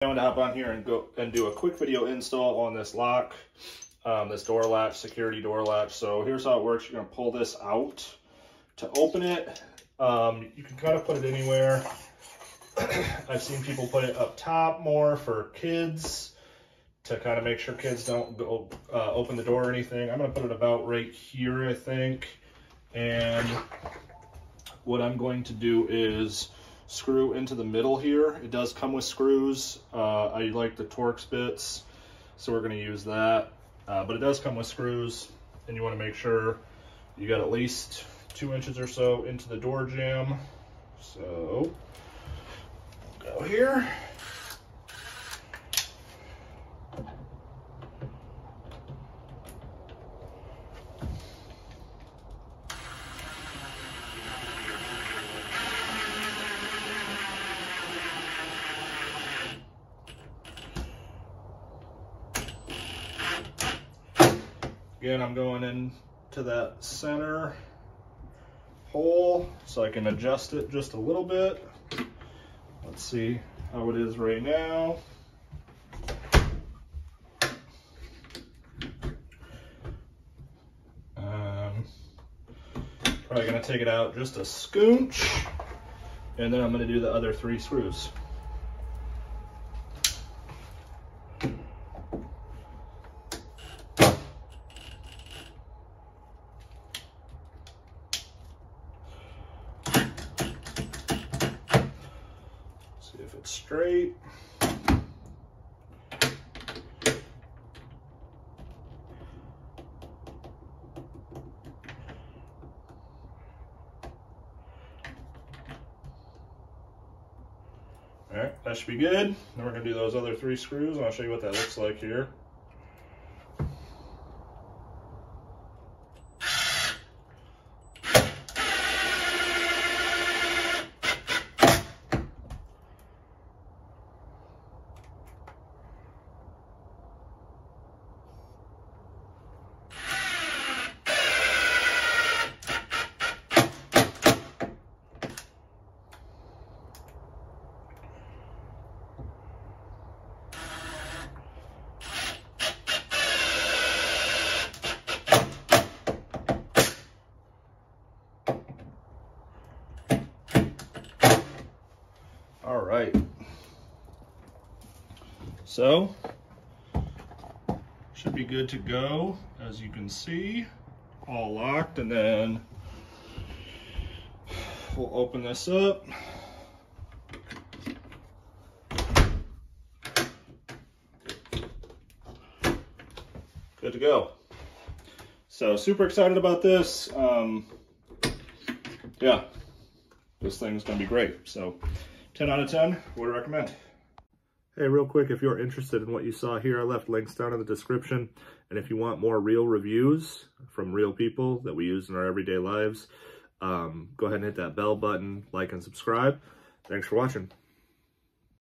I want to hop on here and go and do a quick video install on this lock, this door latch, security door latch. So here's how it works. You're going to pull this out. To open it, you can kind of put it anywhere. I've seen people put it up top more for kids to kind of make sure kids don't go open the door or anything. I'm going to put it about right here, I think. And what I'm going to do is screw into the middle here. It does come with screws. I like the Torx bits, so we're going to use that. But it does come with screws, and you want to make sure you got at least 2 inches or so into the door jamb. So go here. Again, I'm going into that center hole so I can adjust it just a little bit. Let's see how it is right now. Probably gonna take it out just a skoonch, and then I'm gonna do the other 3 screws. See if it's straight. All right, that should be good. Then we're gonna do those other 3 screws, and I'll show you what that looks like here. All right, so should be good to go. As you can see, all locked, and then we'll open this up. Good to go. So super excited about this. Yeah, this thing's gonna be great. So 10 out of 10, would recommend. Hey, real quick, if you're interested in what you saw here, I left links down in the description. And if you want more real reviews from real people that we use in our everyday lives, go ahead and hit that bell button, like and subscribe. Thanks for watching.